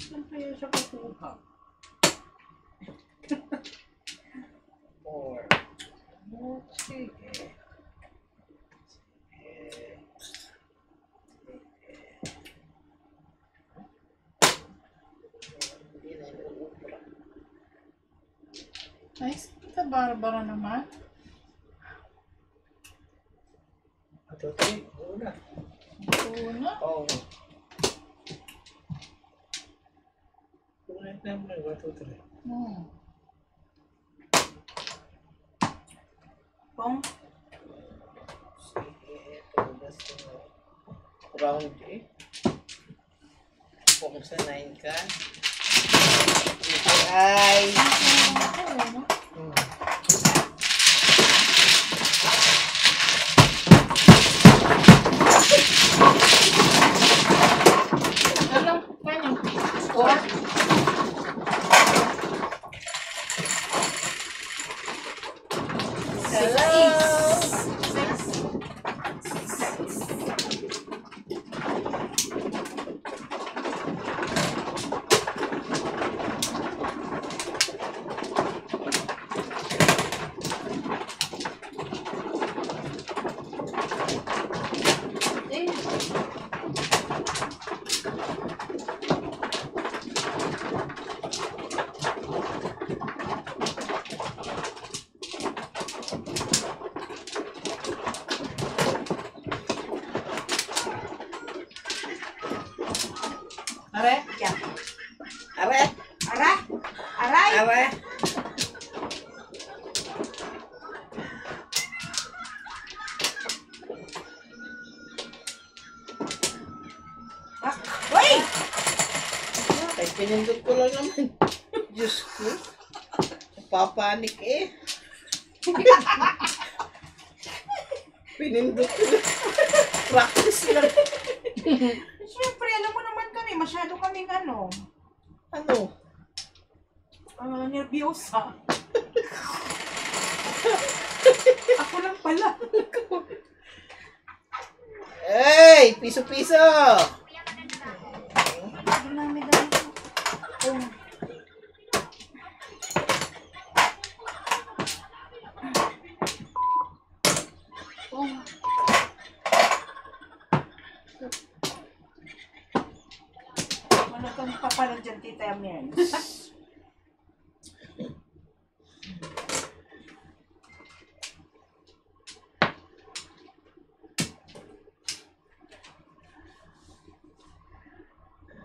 Saan kaya siya kukuha? 4. Sige. Nice. Ito, Barbara naman. Ito, una. Una. Oo. Una naman, 1, 2, 3. Pong. Sige, ito, basta round eh. Kung sa 9 ka. Ay! Alam, kanya. 4. Are? Are! Ara? Aray? Are! Uy! Ay, pinindot ko lang naman. Diyos ko. Papanik eh. Pinindot ko lang. Practice lang. Siyempre, alam mo naman kami, masyado kaming ano, Ano? nervyosa. Ako lang pala. Hey! Piso-piso! Dami dami. Oh. Oh. Wala kang papalag dyan, Tita Amen.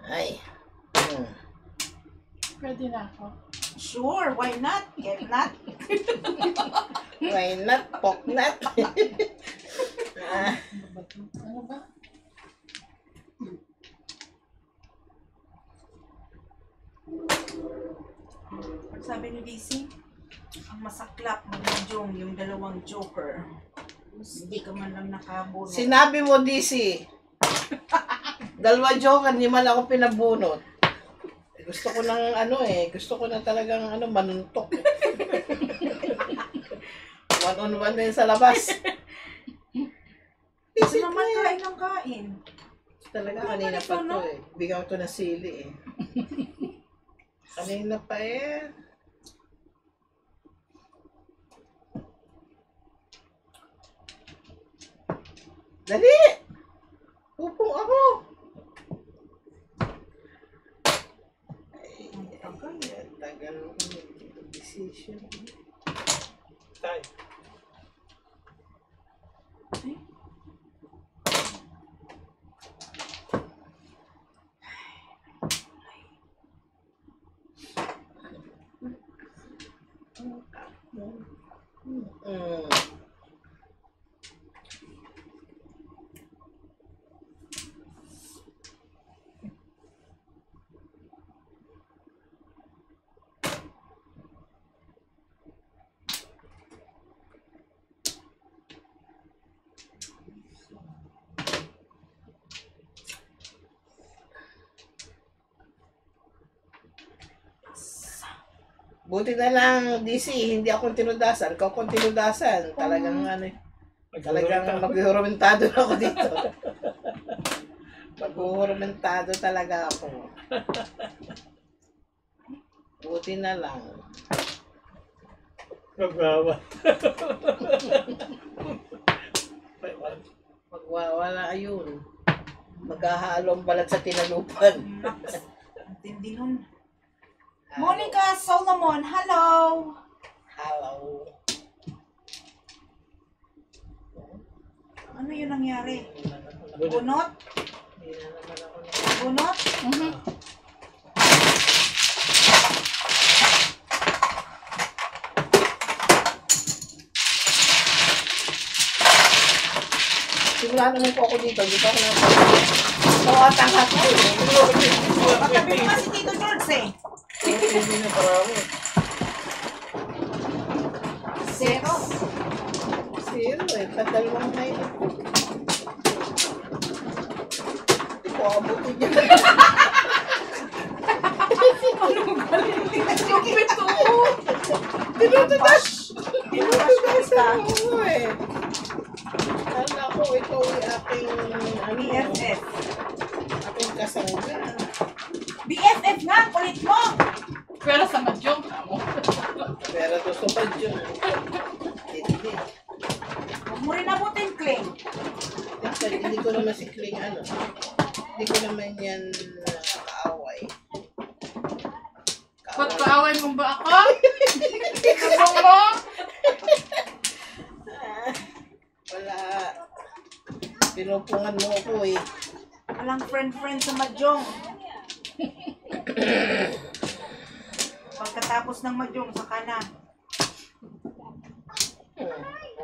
Ay. Pwede na ako. Sure, why not? Get not. Why not? Pok not. Ano ba? Pag sabi ni DC, ang masaklap mag-jong yung dalawang joker. Hindi ka man lang nakabunot. Sinabi mo, DC. Dalawa joker, hindi man ako pinabunot. Gusto ko ng ano eh, gusto ko na talagang ano, manuntok. One-on-one din sa labas. Ito naman kain ng kain. Talaga, kanina pa to eh. Bigaw to na sili eh. Kanina pa eh. Dali! Upong ako! Tagal mo yung decision. Tayo. Buti na lang, DC, hindi ako tinudasan. Ikaw kung tinudasan. Talagang ano eh. Talagang maghurumentado na ako dito. Maghurumentado talaga ako. Buti na lang. Magwawa. Magwawala ayun. Maghahalo ang balat sa tinalupan. Naks, ang tindi nun. Monica Solomon, hello! Hello. Ano yun nangyari? Bunot. Bunot? Hindi na naman ako Bunot? Simula naman po ako dito. Dito ako na. Tawatang ako. Patabi mo si Tito George eh. Hindi na parami. Zero. Zero eh. Padalawang na yun. Hindi ko abutin niya. Stupid to. Tinututas! Tinututas ka. Oo eh. Kala ko ikaw ay aking BFF. aking kasangga. BFF nga, kulit mo. Pero sa madyong mo. Pero gusto pa dyan. Hindi. Huwag mo rin abutin, Clay. Hindi ko naman si Kling ano. Hindi ko naman yan kaaway. Ba't kaaway mo ba ako? Kabong mo? Wala. Pinupungan mo ako eh. Walang friend-friend sa Madyong. Pagkatapos ng Madyong, saka na.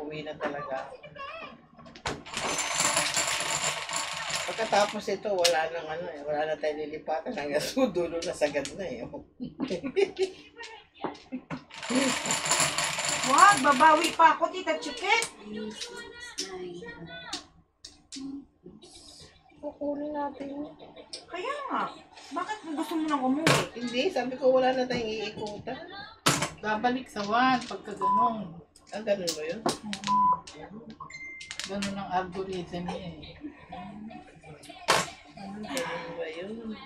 Uwi na talaga. Pagkatapos ito, wala nang ano eh. Wala na tayo lilipatan. Hanggang dulo na sagad na eh. Wag, babawi pa ako, Tita Chikit. Kukunin natin. Kaya nga, bakit gusto mo nang umuwi? Hindi, sabi ko wala na tayong iikutan. Babalik sa 1 pagka ganun. Ah, ganun ba yun? Ganun ang algorithm niya eh. Ganun ba yun?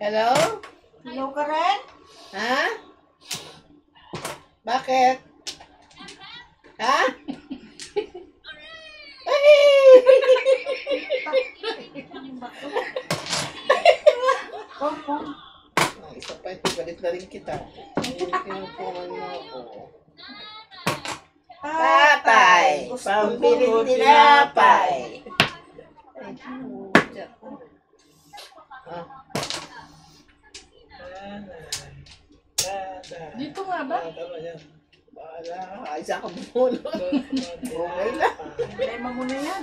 Hello? Hello ka rin? Ha? Bakit? Ha? Ang isa pa ito, galit na rin kita. Pinupungan mo ako. Tatay! Gusto Pambiling ko. tinapay! Ay, pucha ko. Ah. Dito nga ba? Bahala ka. Ay, isa ka bumunod. Okay lang. Problema mo na yan.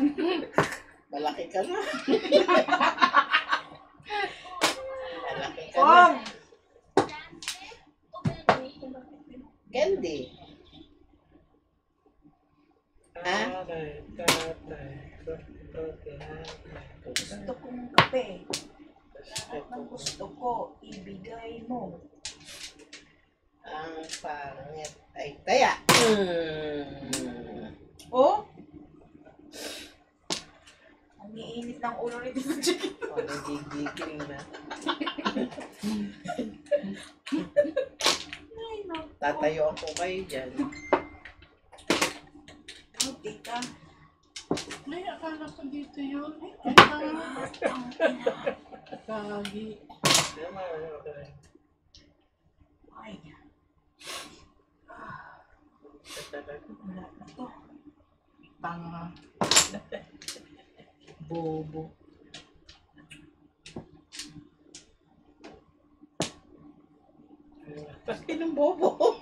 Malaki ka na. Malaki ka na. Pong! Candy. Ha? Gusto kong kape. At ang gusto ko, ibigay mo. Ang pangit ay taya. Oh? Ang iinit ng ulo ni Tito Chikit. O, nagigigil na. Ay, naku. Tatayo ako kayo dyan. Oh, tita. Ay, akala ko dito yun. Kagi. Ay. Wala na to. Tanga. Bobo. Sinong bobo?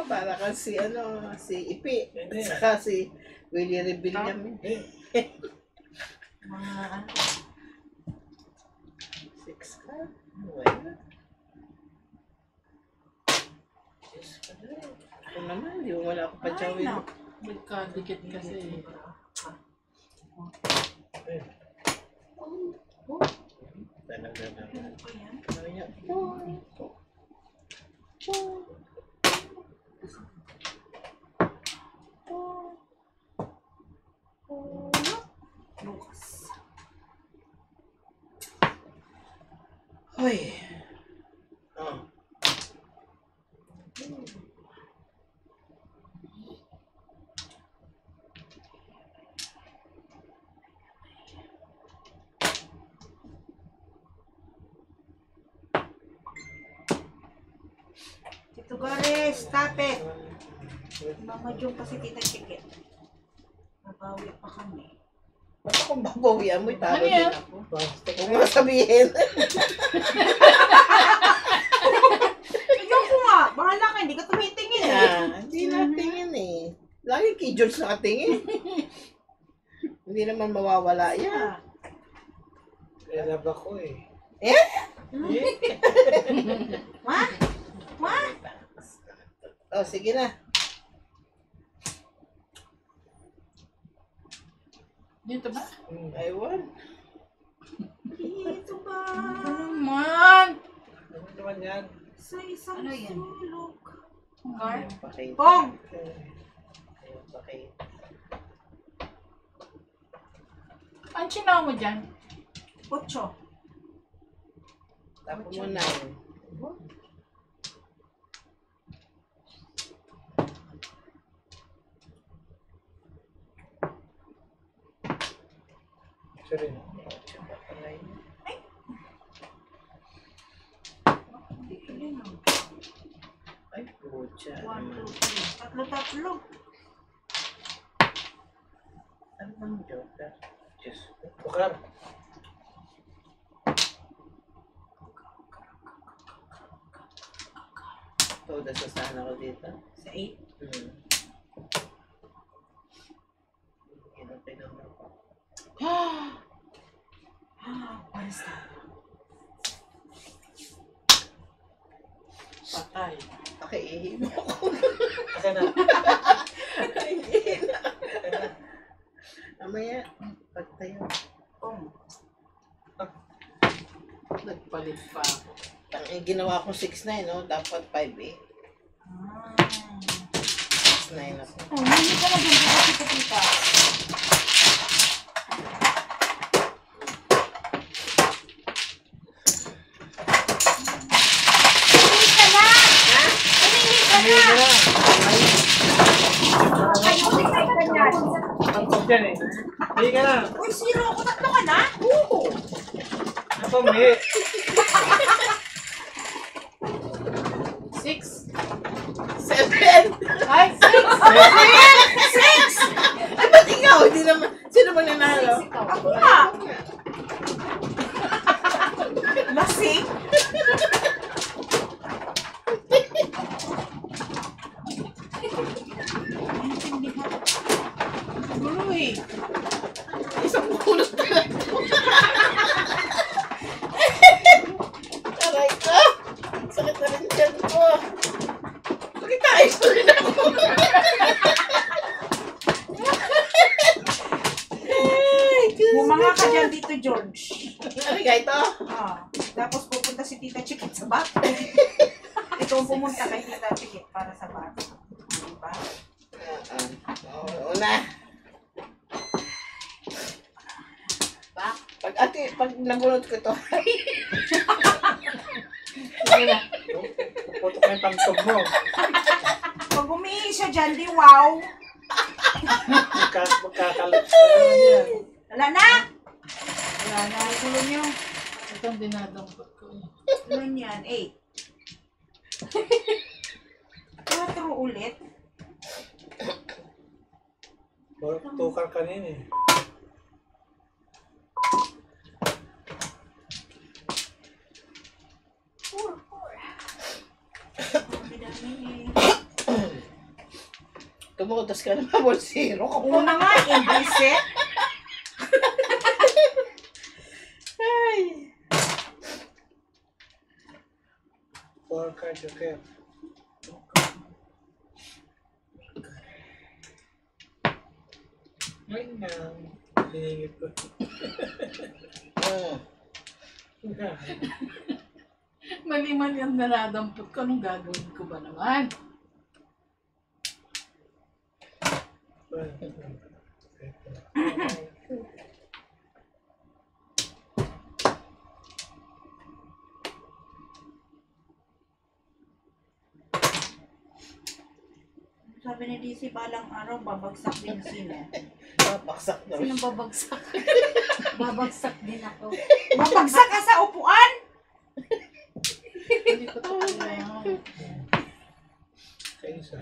Para kasi ano, si Ipi. Saka si Willie Rebellion. Mga ano. 6 ka? Wala. Diyos ko na. Ako naman, di mo wala ako pa Ay, chawin. naku. Magkadikit kasi. Talaga na. Ano ba yan? Sabi niya, Lucas. Hoy. Oh. Tito Gares, stop it. Mama Jung kasi tita Chikit. Nabawi pa kami. Ba't akong babawian mo? Talo Ano din yan? ako. Plastic. Huwag mo na sabihin. Ikaw ko nga, bahala ka, hindi ka tumitingin eh. Hindi natingin eh. Lagi kay George nakatingin. Hindi naman mawawala yan. Kaya love ako eh. Eh? Ma? Ma? Oh, sige na. Dito ba? Aywan. Dito ba? Ano naman? Ano naman yan? Sa isang Ano yan? sulok. Car? Ayun, pakita. Pong! Ayun, pakita. Ang chinaw mo dyan? Ocho. Tapos mo na yun. Sorry. Hindi ko yun ah. Ay, pucha. One, two, three. Tatlo. Ano bang joker? Diyos ko. Bukar. So, dasasahan ako dito. Sa eight. Inapay naman ako. What is that? Patay. Pakiihi mo ako. Kasi na. Pakiihi na. Mamaya, pagtayo. Pong. Nagpalit pa ako. Ginawa ko 6'9", no? Dapat 5'8". Ah. 6'9" ako. Oh, hindi ka na dun kasi tita. Hindi ka na! Ha? Hindi ka na! Ayusin ka ganyan. Ang top yan eh. Hindi ka na. Uy, zero ako. Tatlo ka na? Oo. Ako may. 6. 7! Ay, 6! Ay, ba't ikaw? Hindi naman. Sino bang nanalo? Ako nga. Lasing? Gulo eh. Isang kulot na lang. Aray ko! Sakit na rin dyan ko. Bakit tayo rin ako? Ay, Diyos Bumanga ko. ka dyan dito, George. Ano ka ito? Tapos pupunta si Tita Chikit sa bato. Ito ang pumunta kay Tita Chikit para sa bato. Diba? Una. Pag nabunot ko to. Putok na yung pangtog mo. Pag umihi siya dyan, di wow. Magkakalit ka naman yan. Wala na! Wala na. Gulo nyo. Itong dinadampot ko. Ano yan? 8. 4 ulit. Tukar kanina eh. Tumutos ka na ba, zero? Una nga, imbiset. Ay. 4 card joker. Yan. Siningit ko. Yan. Mali-mali ang naradampot ko. Anong gagawin ko ba naman? Sabi ni DC, balang araw, babagsak din sila. Baksak na. Sinong babagsak? Babagsak din ako. Babagsak ka sa upuan? Hindi ko ito kailangan. Sa isa.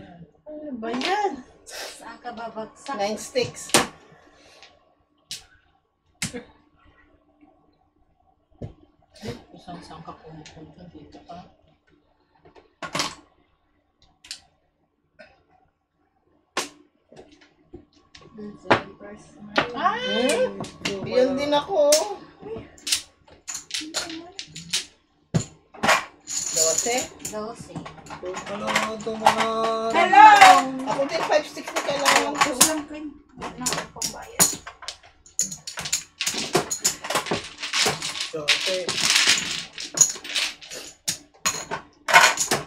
Ano ba yan? Saan ka babagsak? 9 sticks. Isang saan ka pumupunta dito ka. Yan din ako. 12. 12. Tumanod. Hello! Ako din 5 sticks na kailangan ko. Tapos lang kayo. Wala na ako pambayad. Okay.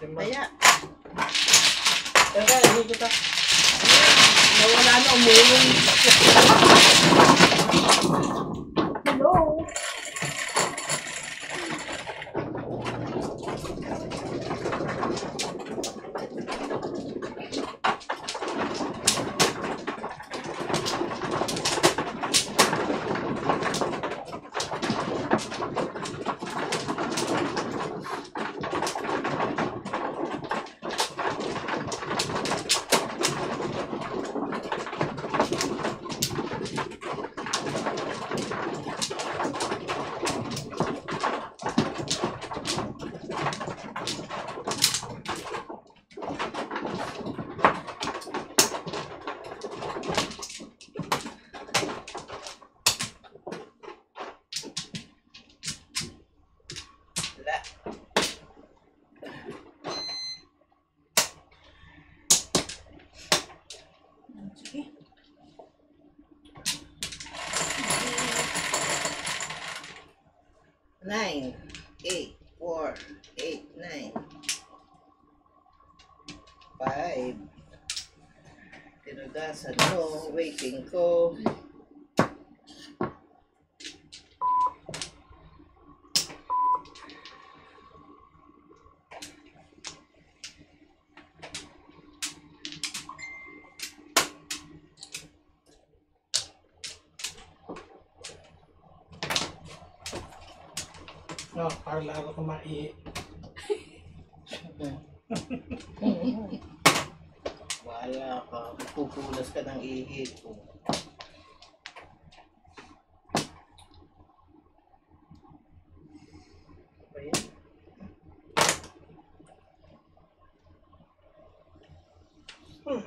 Kaya. Teka, hindi kita. Nawala na, umulong. Hello! Wala. Sige. 9, 8, 4, 8, 9, 5. Tinugasan mo, waiting ko. No, para laro ko maihi. Wala ka. Pupulas ka ng ihi ko. Ba yan? Pong.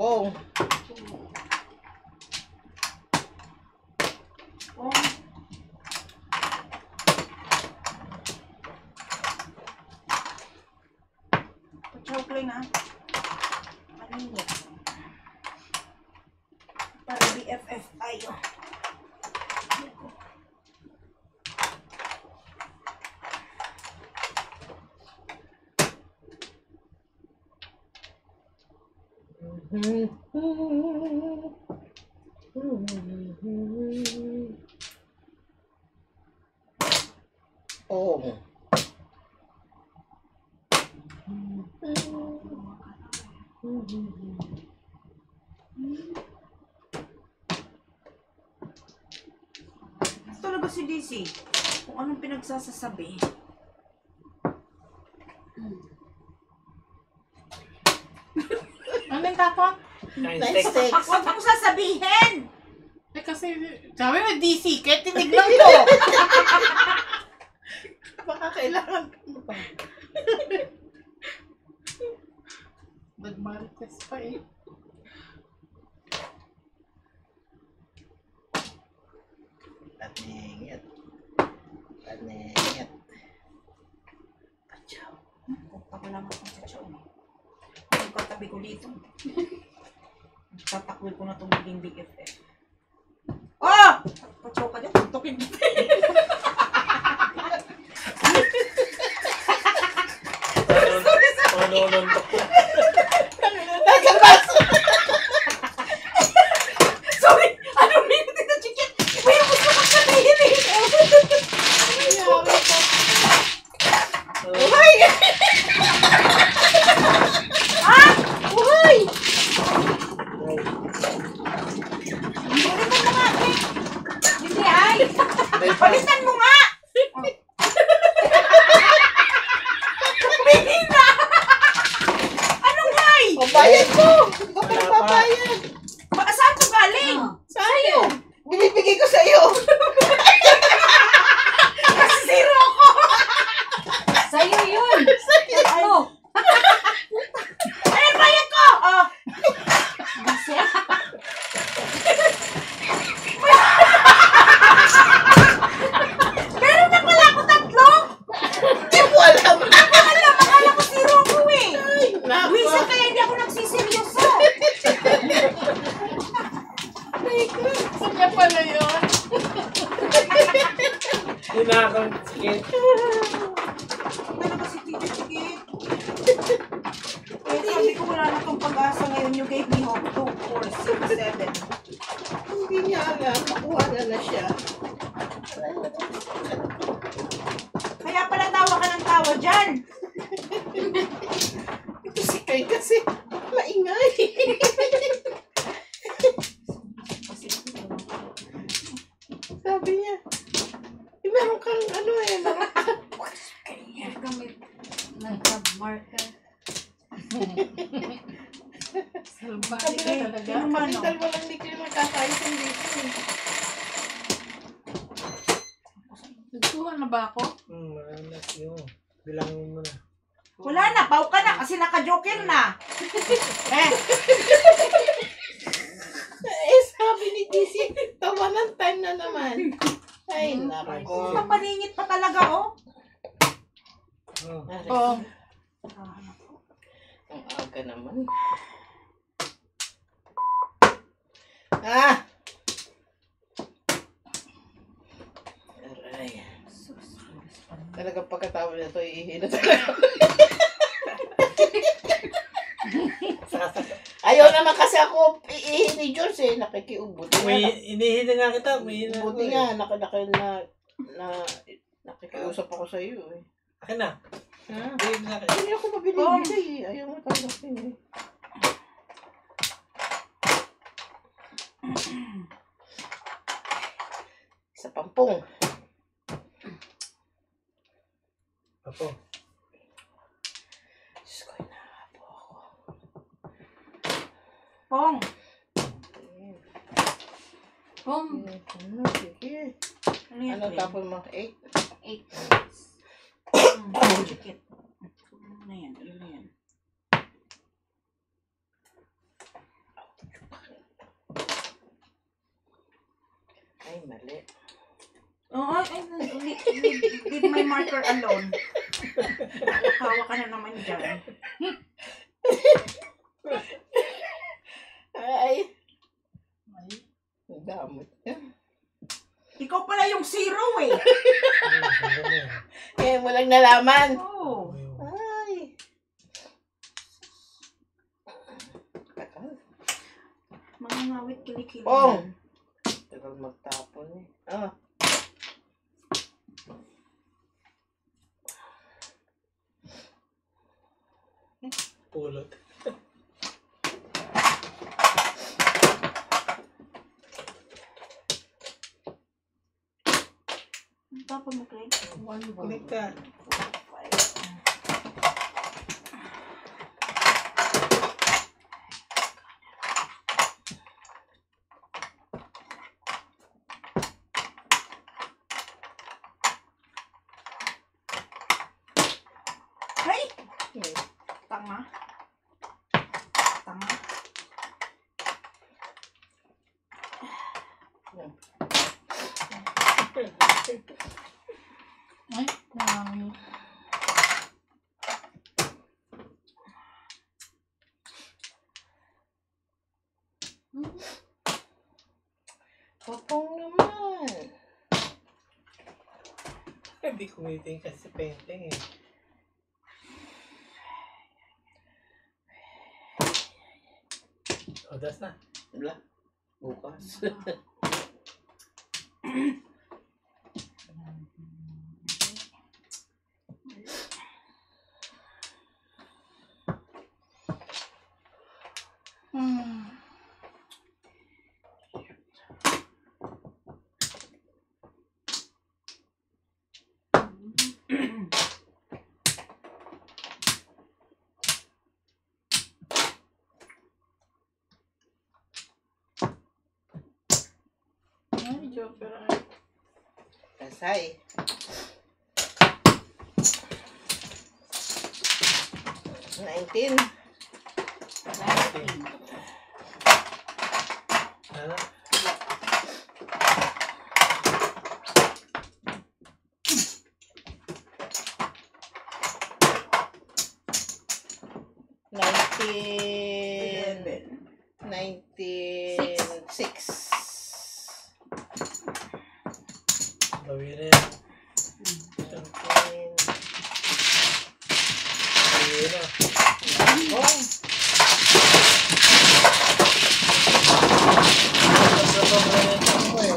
Oh. Pachoke lang ah. Maninit. Para BFF tayo. Pong. Talaga si DC. Kung anong pinagsasasabi. Ano yung tapon? 9 9 sticks. sticks. Huwag mong sasabihin! Eh kasi, sabi mo DC, kaya tinignan ko. Baka kailangan ko pa. Nagmarites pa eh. Paningit. Paningit. Pachaw. Huwag pa lang akong pachoke. sabi ko dito. Tatakwil ko na itong maging BFF. Oh! Pachow ka dyan, tuntukin kita. Manununtok na. Sorry! Anong minute na chicken? Iba yung gusto kong sabihin eh. Uy! Ah! Uy! Hindi ay! Palitan mo nga! Pili na! Anong ay? Pabayad mo! Hindi ka pa nagbabayad. Saan to galing? Sa'yo! Binibigay ko sa'yo! Kasi zero ako! Sa'yo yun! Ano? Ay, bayad ko! Oh. Kasi, Meron na pala ako tatlo! Hindi mo alam! Akala ko zero ako eh! Nako! Wisa kaya hindi ako nagsiseryoso! Kanya pala yun. Hinakang sikit. Talaga si Tito Chikit. Kaya sabi ko wala na tong pag-asa ngayon. You gave me hope. 2, 4, 6, 7. Hindi niya alam. Nakuha na siya. Kaya pala tawa ka ng tawa dyan. Ito si Kay kasi maingay. Sabi niya, meron kang ano eh, meron kami nagka-marker. Salbati ka talaga. Ano man, Kami no? dalawa lang ni Clay magkakayos ang dito eh. Nagsuhan na ba ako? Anak yun. Bilangin mo na. Wala na. Pau ka na kasi naka-joker na. Eh, sabi ni DC, tawa ng time na naman. Ay, nako. Napaningit pa talaga, oh. Oh. Oo. Ang aga naman. Ah! Aray. Talagang pagkatawa na ito, iihi na talaga. Ayaw naman kasi ako iihi ni George eh. Nakikiubuti nga. Inihina nga kita. May hina Buti nga, nakikiusap ako sa iyo eh. Akin na. Ha? Bigyan na akin. Hindi ako mabinibigay eh. Ayaw mo talaga eh. Sa pampong. Apo. Diyos ko, inahapo ako. Pong. Kung Ano, sige. Ano yan? Ano tapon mo? 8? 8 Chikit. Ano na yan? Ano na yan? Ay, mali. Oo, leave my marker alone. Tawa ka na naman dyan. Ay. Ang damot niya. Ikaw pala yung zero eh. Eh, walang nalaman. Oo. Ay. Tagal. Mga ngawit kilikili. Pong. Tagal magtapon eh. Ah. Pulot. Ang tapon mo, Craig. Kulit ka. Hey! Tanga. Tanga. Ay, dami. Popong naman. Hindi kumiting kasi painting eh. Oh, das na. Wala. Bukas. Ay, joker. Kasay. Nineteen. Ano? Nineteen. 96. Bawi na yan. 19. Bawi na. Oh, Sobra na yan mo eh.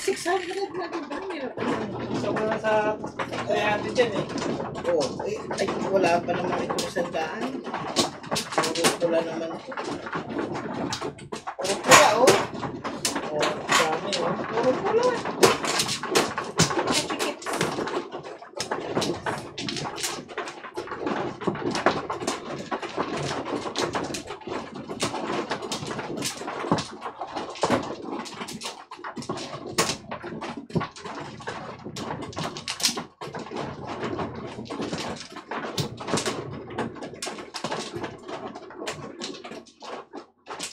600 na diba? Sobra na sa 300 dyan eh. Oh, ay, wala pa naman ito sa daan. Puro pula naman ito. Puro pula, oh. Oh, dami oh. Puro pula.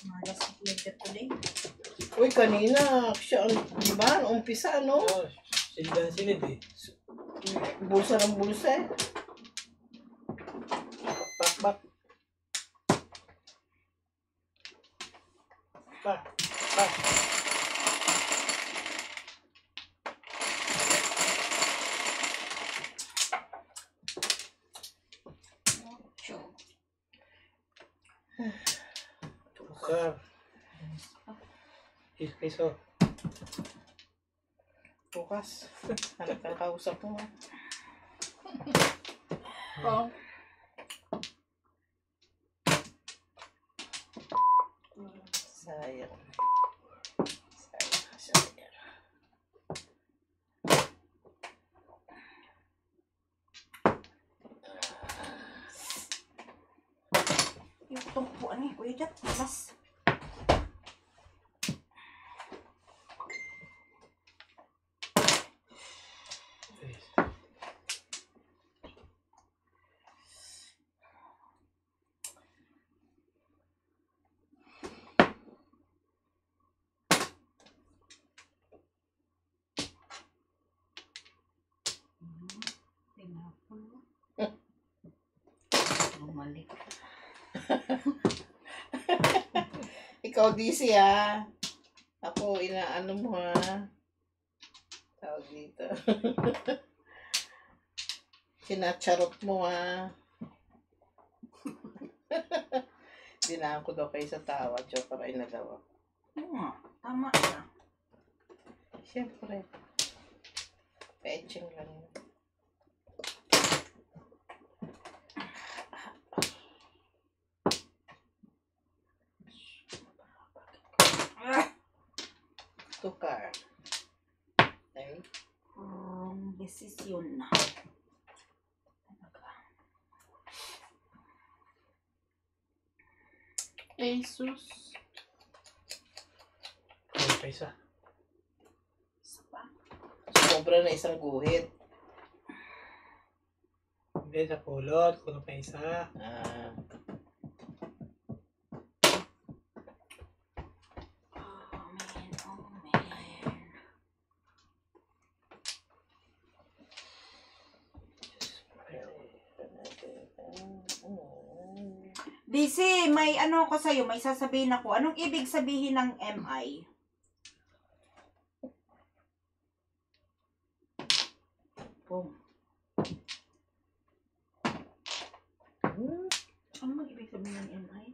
Malas later today. Uy, kanina, siya, di ba? Umpisa, no? Oh, silid silid eh. Bulsa ng bulsa eh. Bak, bak. Bak, bak. Tukar. Piso. Bukas. Hanap kang kausap mo. Oh. Sayang. Sayang. Yung tumpuan eh, Kuya Jat, malas. Tinapon mo. Bumalik. Ikaw, DC, ha? Ako, inaano mo, ha? Tawag dito. Sinacharot mo, ha? Dinahan ko daw kayo sa tawa. Joker ay nagawa. Oo nga, tama siya. Siyempre. Petching lang yun. Tukar. Okay. Desisyon na. Talaga. Jesus. Oh, paisa. Isa pa. Sobra na isang guhit. Hindi, sa pulot. Kuno pa isa. Ah. Oh man, oh man. DC, may ano ko sa'yo, may sasabihin ako. Anong ibig sabihin ng MI? Boom. Ano mang ibig sabihin ng MI?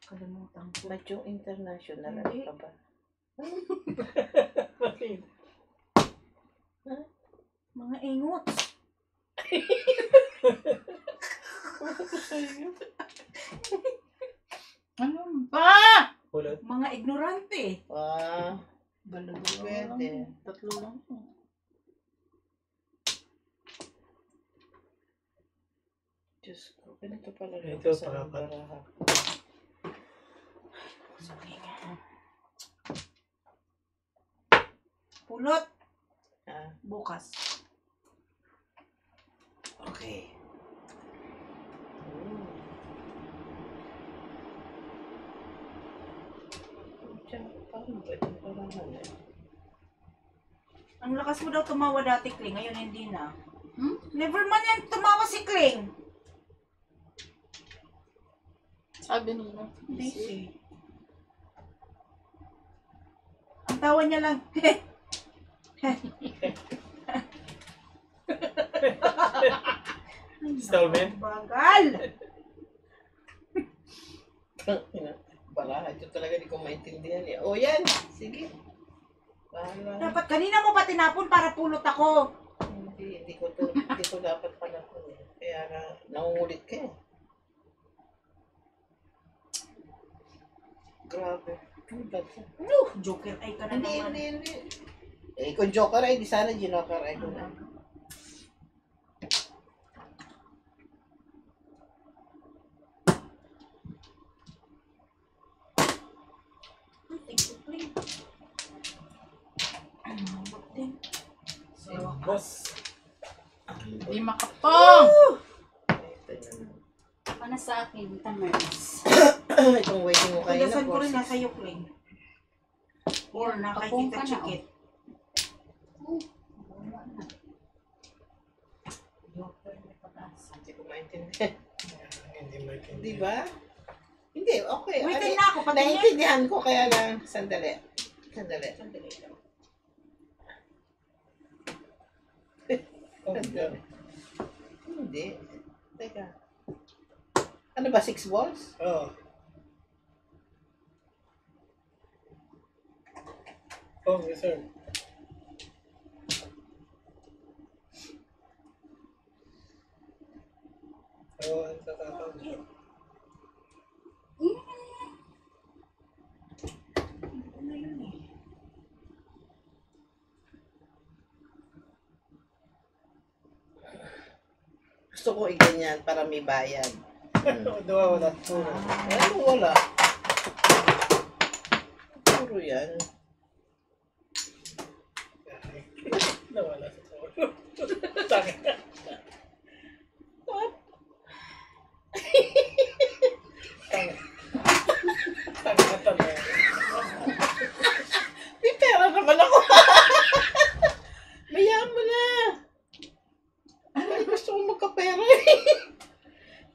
Kalimutan ko. Macho International. Hindi. Ano ka ba? Mga ingot. Ano ba? Kulot. Mga ignorante. Dalawa Pwede. lang. Tatlo lang. Diyos ko, ganito pala. Ito, sa pakapat. baraha. Pulot. Ah, Bukas. okay. Diyan, paano ba itong barahan eh? Ang lakas mo daw tumawa dati, Kling. Ngayon hindi na. Hmm? Never man yan tumawa si Kling. Sabi nila. DC. Ang tawa niya lang. Installment? Bagal. Baraha, ito talaga di ko maintindihan eh. O yan, sige. Bahala. Dapat kanina mo pa tinapon para pulot ako. Hindi ko dapat pala ko eh. Kaya nangungulit ka eh. Grabe. Ano ba ito? Joker ay ka na naman. Hindi. Eh, kung joker ay, di sana ginoker ay ko na. Thank you, Kling. Ang mabot din. Boss. Di makapong! Ito yun. Ano sa akin, tamers. Itong waiting mo kayo Pagdasan na ko rin po. nasa iyo, Kling. Or Kapong nakakita ka na, chikit. Wala na. Joker may pag-asa. Hindi ko maintindihan. Hindi maintindihan. Di ba? Hindi, okay. Waiting na ako, patingin. Naiintindihan ko kaya lang. Sandali. Sandali lang. Oh, Sandali. Hindi. Teka. Ano ba, 6 balls? Oh. Oh, yes, sir. Oh, ang tatapang. Ano yun eh? Gusto ko iganyan para may bayad. Dawa, wala. Puro. Ano wala? Puro yan. Nawala sa puro. Tanga. Tanga. Tanga. May pera naman ako. Mayaan mo na. Ay, gusto ko magkapera eh.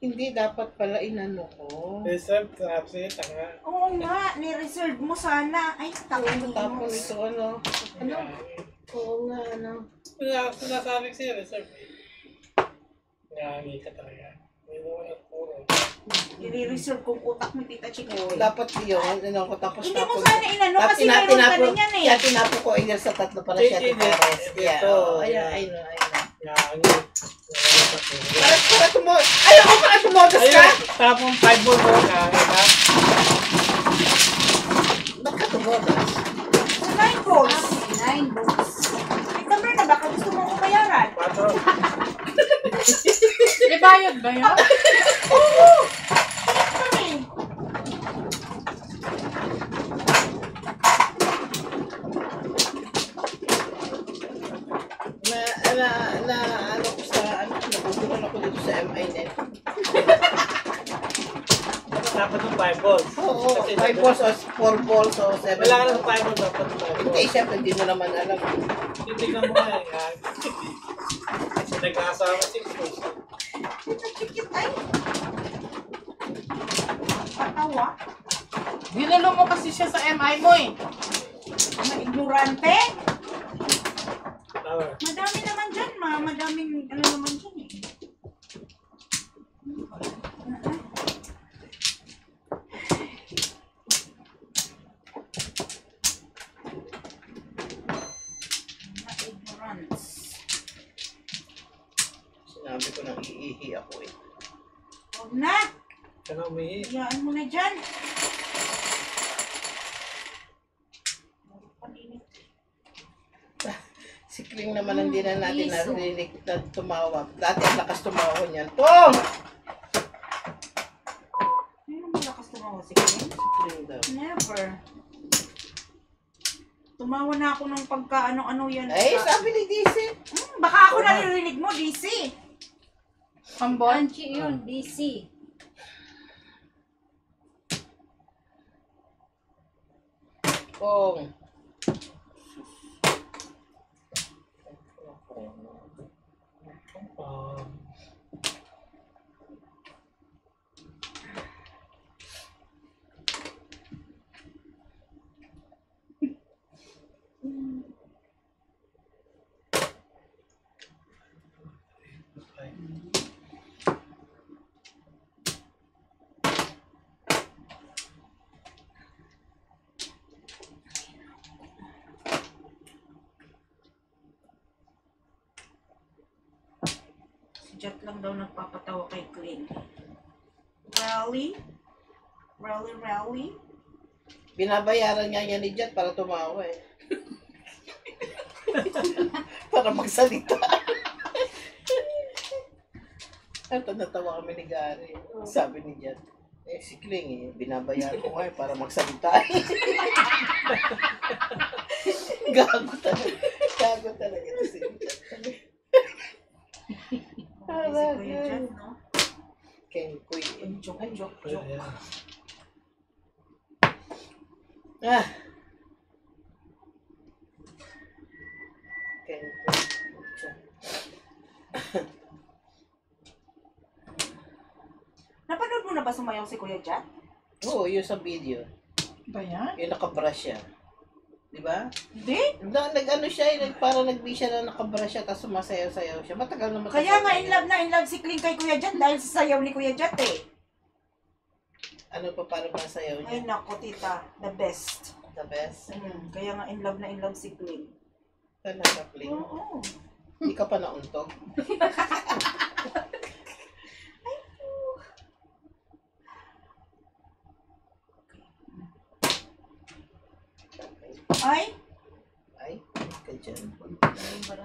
Hindi dapat pala inano ko. Reserve, trap siya, tanga. Oo nga, ni-reserve mo sana. Ay, Tapos tangin ito ano. Ano? Oo nga ano. Sinasabi ko sa'yo, reserve. Nangangi ka talaga. May nawala puro. I-reserve kong utak ni Tita Chikoy. Dapat yun, ano ko tapos Hindi mo sana inano Tapos kasi meron ka din yan eh. Kaya tinapo ko either sa tatlo para siya Hindi, tipares. hindi. Yeah, Ito, oh, yeah. I know. Nangangi. Nawala sa puro. Para tumod. Ayoko para tumodas ka. Ayun, tapong 5 ball mo, nangangi ka. Ba't ka tumodas? Sa 9 balls. 9 books. May number na baka gusto mong kumayaran. 4. May bayad ba yun? Oo! Kami. Ano ko sa, nagugulan ako dito sa MINet. Dapat yung 5 balls. Oo, Kasi 5 balls o 4 balls o 7 wala ka balls. ng 5 balls, dapat 5 balls. Hindi, syempre, hindi mo naman alam. Titignan mo nga eh. Kasi nag-aasawa 6 balls. Tita Chikit ay. Ginulo mo kasi siya sa MI mo eh. Mga ignorante. Flower. Madami naman dyan, madaming ano naman dyan eh. Mga ignorance. Sinabi ko nang iihi ako eh. Huwag na! Ka na umihi. Hayaan mo na dyan. Si Kling naman hindi na natin Iso. narinig na tumawag. Dati ang lakas tumawag niyan. Pong! Ano malakas tumawa si Kling? Kling daw. Never. Tumawa na ako ng pagka ano-ano yan. Ay, sabi ni DC. Baka ako naririnig mo, DC. Pambon. Anchi yun, DC. Pong. Si Jet lang daw nagpapatawa kay Kling. Rally? Rally? Binabayaran nga niya ni Jet para tumawa eh. Para magsalita. At natawa kami ni Gary. Sabi ni Jet, eh si Kling eh, binabayaran ko nga eh para magsalita. Gago talaga. Gago talaga ito si Jet. Okay, si Kuya Jet, no? Ken Kuy. Joke. Ayan. Ah. Ken Kuy. Napanood mo na ba sumayaw si Kuya Jet? Oo, yun sa video. Ba yan? Yung nakabrush siya. Di ba? Hindi. Nag-ano siya, parang nag-be siya na nakabrush siya, tapos sumasayaw-sayaw siya. Matagal naman. Kaya nga in love si Kling kay Kuya Jet dahil sa sayaw ni Kuya Jet eh. Ano pa para masayaw Ay niya? nako tita, the best. The best. Kaya nga in love si Kling. Talaga, Kling. Oo. Hindi ka pa nauntog. Ay? Ay, ka dyan. Ay, bara.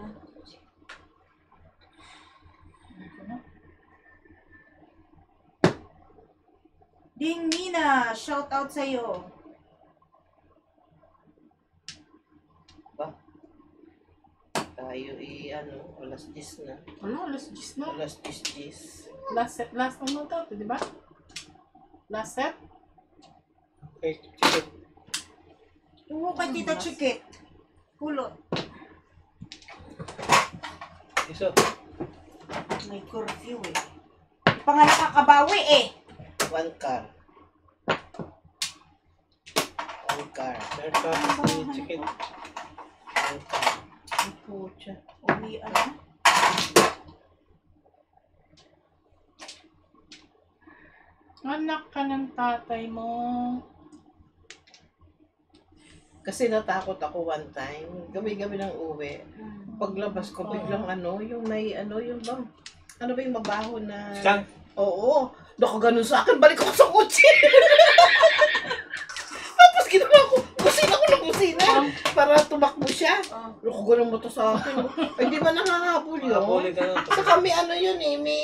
Ding Mina, shout out sa'yo. Ba? Tayo ano, alas 10 na. Wala, alas 10 na. Alas 10. Last ano daw, di ba? Last set? Okay, chicken. Oo, kay Tita Chikit. Kulot. Iso. May curfew eh. Di pa nga nakakabawi eh. One car. One car. Meron pa si chicken. One car. Ay, pucha. Uwi ano? Anak ka ng tatay mo. Kasi natakot ako one time. Gabi-gabi ng uwi. Paglabas ko, biglang yung may yung bang, ano ba yung mabaho na... Skunk. Oo. Nakaganon sa akin, balik ako sa kotse. Tapos ginawa ko, busina ko ng busina. Para tumakbo siya. Nakaganon mo to sa akin. Ay, di ba nangahabol yun? Nakapuli ka na. Sa kami yun eh, may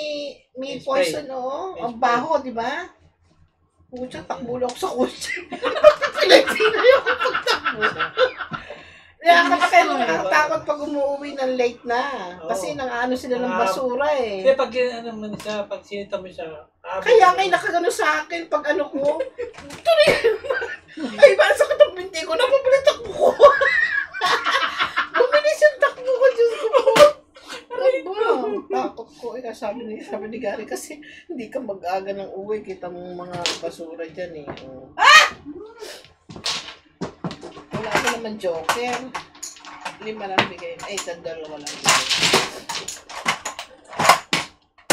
May poison spray. oo. May Ang spray. baho, di ba? Pucha, takbo lang ako sa kotse. Pinagsinay ako pagtakbo. Kaya nakakatakot pag umuwi ng late na. Kasi nang sila ng basura Hindi, eh. pag mo siya, pag sinita mo siya. Kaya ngay nakagano sa akin pag ko. Tuloy. Ay, parang sakit ang binti ko. Napapalit takbo ko. Bumilis yung takbo ko. Diyos ko po. Ang ba? Takot ko. Eh, sabi ni Gary kasi hindi ka mag-aga ng uwi. Kita mong mga basura dyan eh. Oh. Wala ka naman joker. 5 lang bigay. Ay, 2 lang bigay.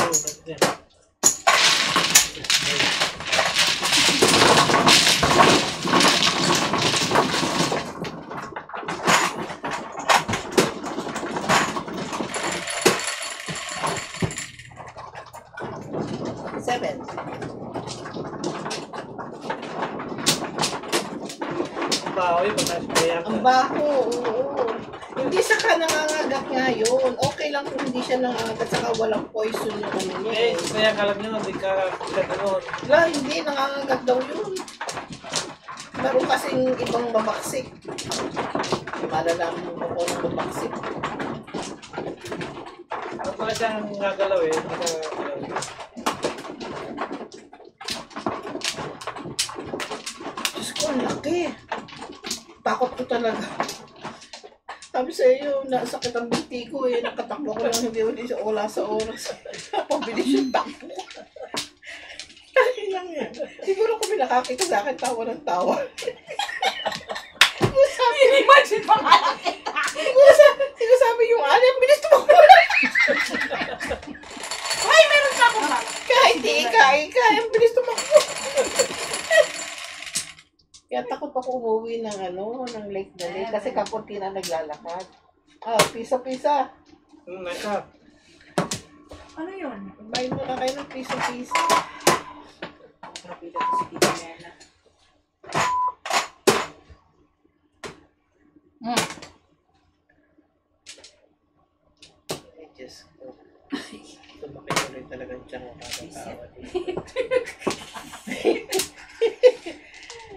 Oh, nandiyan. Seven. Bahoy, mataas pa yan. Ang baho, oo. Hindi saka nangangagat nga yun. Okay lang kung hindi siya nangangagat saka walang poison yung ano niya. Eh, kaya kalam nyo, hindi ka gano'n. Wala, hindi. Nangangagat daw yun. Meron kasing ibang babaksik. Malalaman mo kung anong babaksik. Ano pala siyang nagalaw eh, hindi ka galaw. Diyos ko, ang laki. Takot ko talaga. Sabi sa iyo, nasakit ang binti ko eh. Nakatakbo ko lang hindi siya wala sa oras. Pabilis yung takbo. Kaya lang yan. Siguro kung may nakakita sa akin, tawa ng tawa. Sabi, Imagine pa nga lang. siguro sabi yung ang bilis tumakbo. Ay, meron ka ako ba? Kahit di ika, ang bilis tumakbo. Kaya takot ako umuwi ng ng late na late. Kasi kapunti na naglalakad. Pisa-pisa. Naka. Ano yun? Bayad mo na kayo ng piso-piso. Grabe na to si Tita Mena. Ay, Diyos ko. Sumakit ko rin talagang tiyan ko kakatawa dito.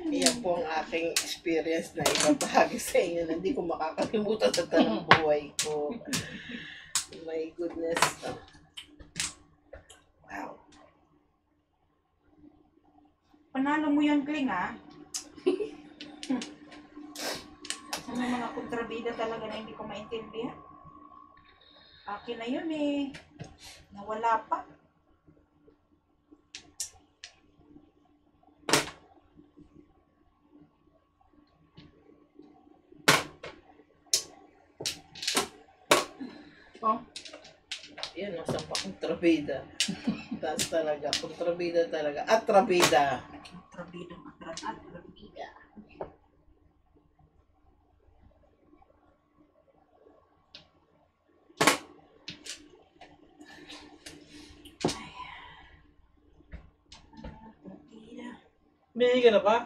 Iyan po ang aking experience na ibabahagi sa inyo na hindi ko makakalimutan sa tanong buhay ko. My goodness. Wow. Panalo mo yun, Kling, ha? Ano mga kontrabida talaga na hindi ko maintindihan? Akin na yun eh. Nawala pa. Oh. Yan, nasa pa kontrabida. Taas talaga. Kontrabida talaga. Atrabida. Kontrabidang atrabida. Atrabida. May ka na ba?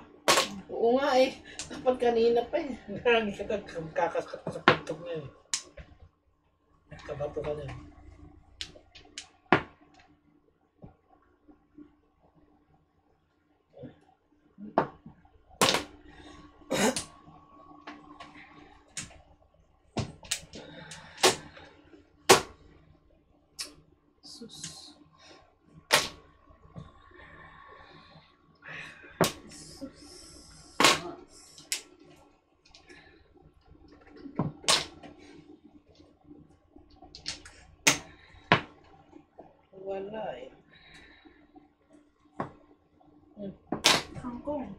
Oo nga eh. Dapat kanina pa eh. Hindi ka kakaskat ka sa pagtog niya eh. Nagkabato ka niya. Sus. Wala eh. Kangkong.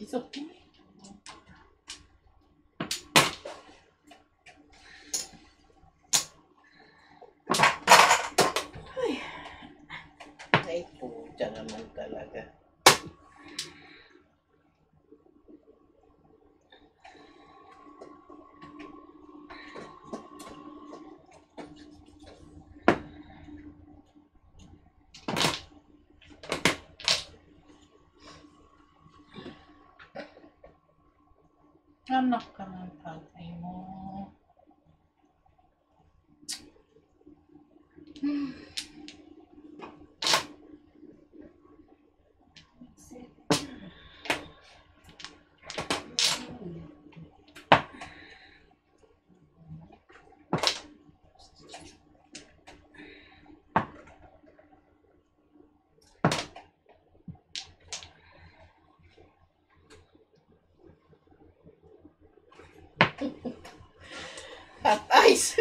It's okay. Ay po, dyan naman talaga. Anak ka ng tatay mo. ice.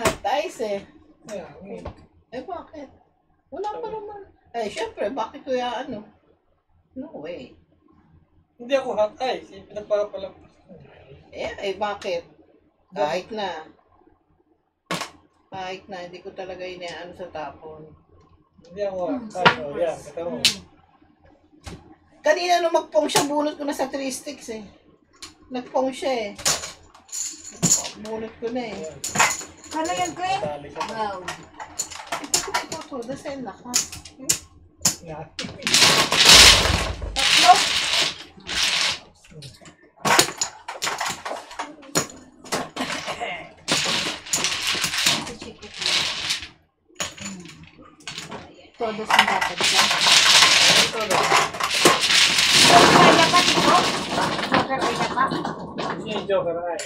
Hot ice eh. Eh, bakit? Wala pa naman. Eh, syempre, bakit kuya ano? No way. Hindi ako hot ice. Pinagpapalampas ko. Bakit? Kahit na. Hindi ko talaga inaano sa tapon. Hindi ako hot ice. O yan, kita mo. Kanina nung magpong siya, bunot ko na sa 3 sticks eh. Nagpong siya eh. Bunot ko na eh. Ayan, Kala yan, Clay? dali ka na. Wow. Ito, dasal na ka. Yan. Tatlo? Todos ang dapat siya. Kaya pa dito? Joker, kaya pa? Hindi yung joker ay.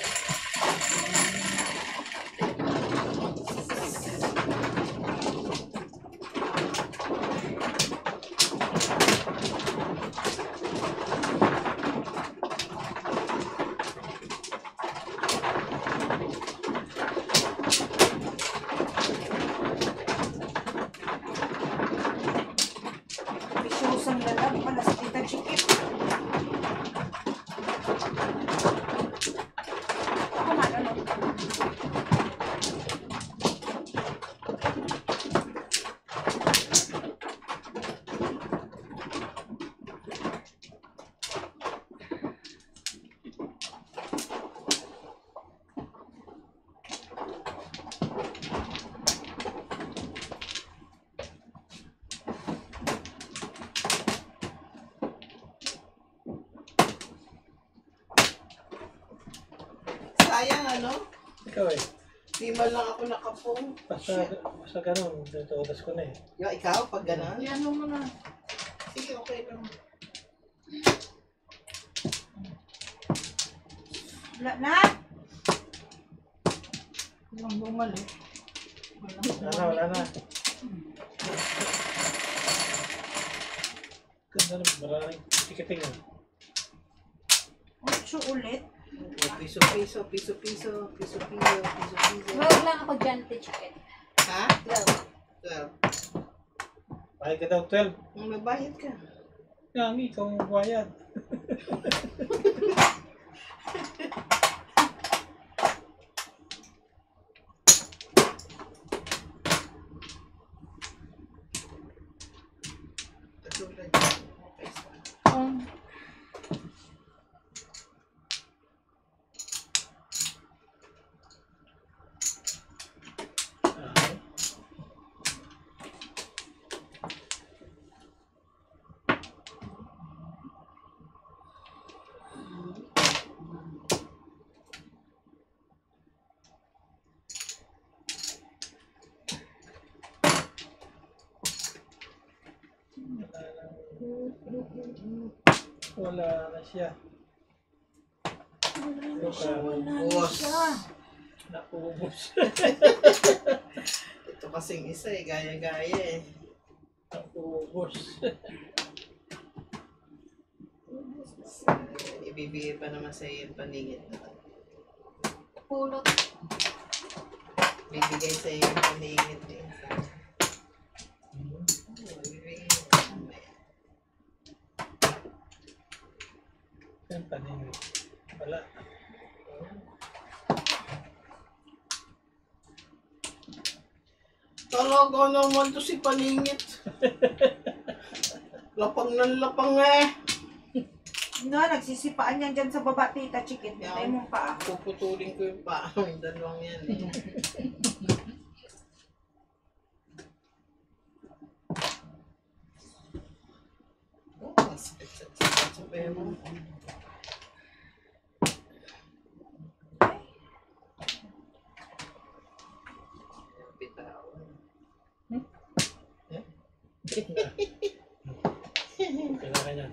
Bisyosang lalag pala sa Tita Chikit. Ako man, ano? Sayang ano? Ikaw eh. Di man lang ako nakapong. Basta ganun. Tutudas ko na eh. Yung ikaw, pag gano'n? Ano mo na. Sige, okay lang. Wala na? Walang bumalik. Wala na. Ganda na. Maraming tiketing ah. 8 ulit. Piso. Huwag lang ako dyan, Chicken. Ha? 12. Bayad ka daw 12. Mabayad ka. Yang ikaw ang bayad. Katulad. Okay, so. Wala na siya. Boss. Naubos. Ito kasing isa eh, gaya-gaya eh. Naubos. Ibibigay pa naman sa iyo yung paningit na. Pulot. Bibigay sa iyo yung paningit eh. Bibigay mo mamaya. Yan paningin. Wala. Talaga naman to si paningit. Lapang ng lapang eh. No, nagsisipaan yan dyan sa baba, Tita Chikit. Tayo mong paa. Puputulin ko yung paa. Yung dalawang yan eh. Oh, sakit sa pera. Bitawan. Kailangan yan.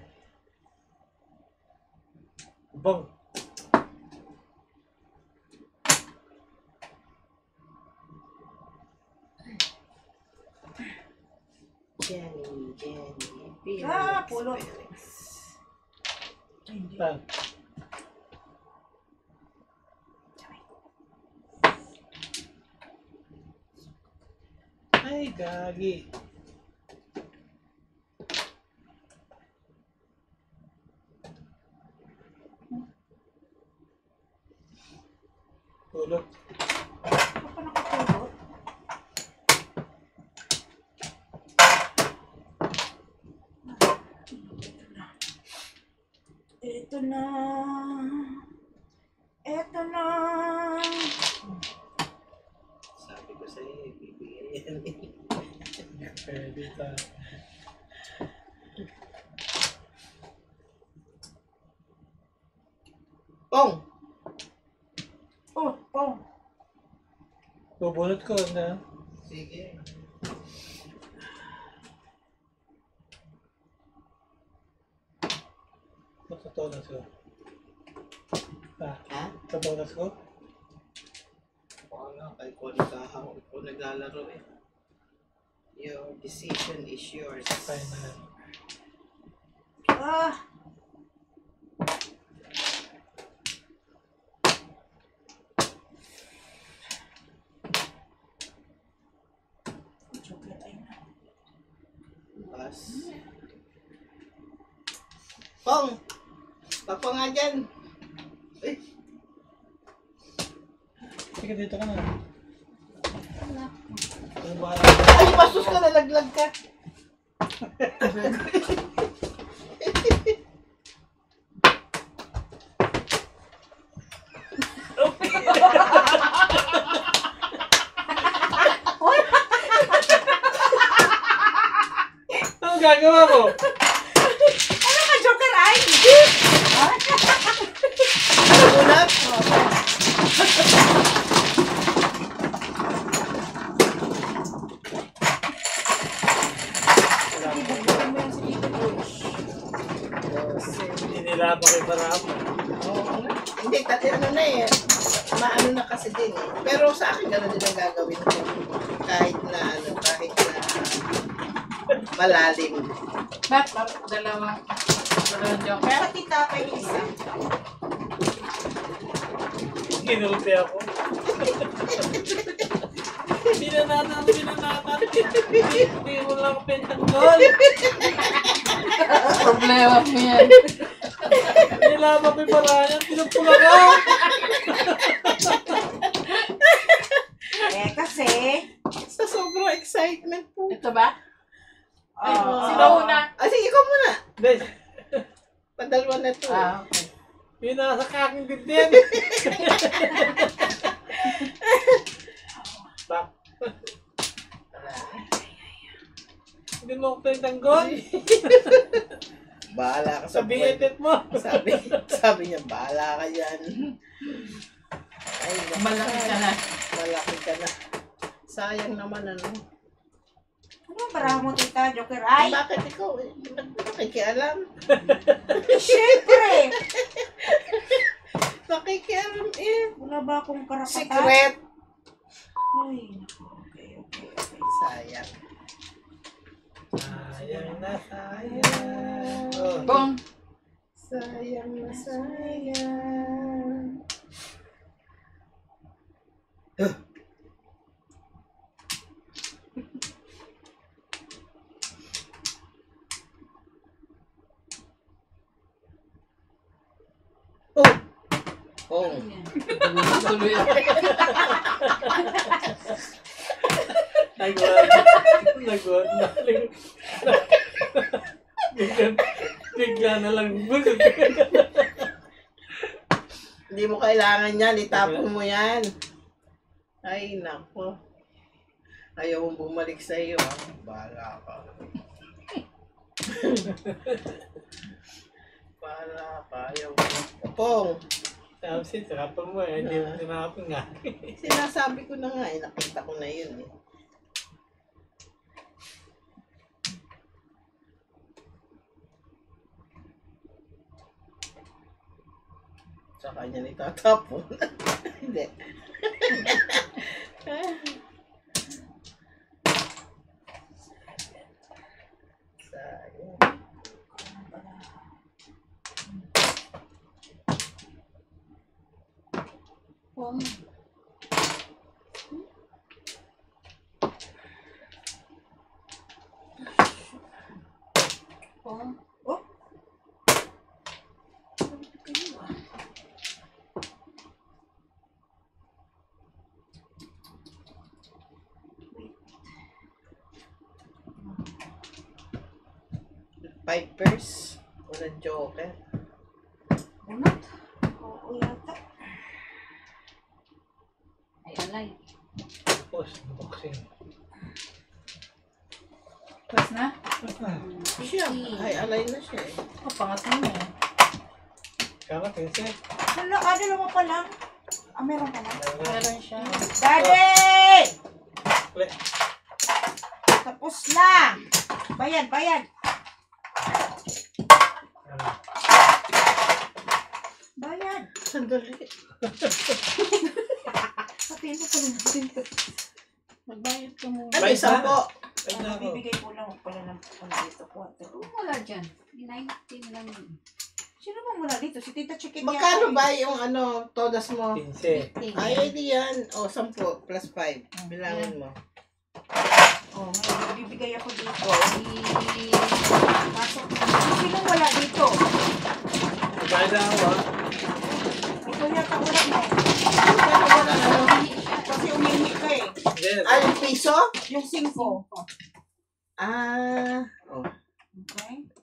Bang! Jenny. Ah, pulot. Tan. Ay, gagi. Tulog. Ano pa nakatulog? Ito na. Ito na. Sabi ko sa'yo, bibigyan yan. Pwede ka. Pong! Oh, oh. Bubunot ko na. Sige. Magkatonas ko. Ah, Ha? katonas ko? Wala, kay ko nagkahawak ko naglalaro eh. Your decision is yours. Fine na lang. Ah. Joker ay na. Pas. Pong! Papa nga dyan. Eh, Sige, dito ka na. Ano ba? ay, pasus ka, nalaglag ka. Ano gagawa ko? Ano ka, Joker ay? Unat? Bubuksan mo yan si Tito George. Hindi nila makiparap. Oo. Hindi, ano na eh. Maano na kasi din eh. Pero sa akin gano'n din ang gagawin ko. Kahit na malalim. Ba't dalawang joker? Pati tatay yung isa. Kinulpi ako. Binanatan. Hindi mo lang pentanggol. Problema mo yan. Nila makiparaan. Pinupula ka. Eh, kasi... Sa sobrang excitement po. Ito ba? Ay, Ah. sino una? Ah, sige, ikaw muna. Hindi. Padalwa na to. Ah, okay. Yung nasa kaking din. Bak. Hindi mo ako pentanggol. Bahala ka sa Sabi buhay. ipit mo. Sabi niya, bahala ka yan. Ay, naku. Malaki ka na. Malaki ka na. Sayang naman ano. Ano para mo, tita, Joker ay? Bakit ikaw eh? Ba't mo nakikialam? Siyempre! Nakikialam eh. Wala ba akong karapatan? Secret. Ay, naku. Okay. Sayang. Sayang na sayang. Oh. Bong. Sayang na sayang. Oh. Oh. Tuloy ako. Nagwag. Bigla na lang. Hindi mo kailangan yan. Itapon mo yan. Ay, nako. Ayaw mong bumalik sa iyo. Bahala ka. Bahala ka. Ayaw mo. Pong, Tapos tirapan mo eh. Hindi mo tinapon nga. sinasabi ko na nga eh. Nakita ko na yun eh. Sa kanya nitatapon. Hindi. Sayang. Bong. 5 pairs. Walang joker. Unat. Oo yata. Ay, alay. Tapos, boxing. Tapos na? Siya, ay alay na siya eh. Oh, pangatlo mo. Kama, 15. Hala, dalawa pa lang. Meron ka na. Meron siya. Daddy! Uli. Tapos na! Bayad, bayad. Bayad. Sandali. Sabihin mo pala natin. Magbayad ka muna. Ano, 10 po? Ay na ako. Bibigay ko lang pala ng dito. Wala dyan. 19 lang yun. Sino ba muna dito? Si Tita Chiquit Magkano ba yung ano, todas mo? 15. Ay, di yan. O, 10 plus 5. Bilangin mo. Oh, ngayon bibigay ako dito. Eh, Pasok. Sino wala dito? Kaya na ako ah. Ito yata wala mo. Magkano ba na ano? Kasi umihi ka eh. Hindi. Ah, yung piso? Yung 5. Ah, oh. Okay.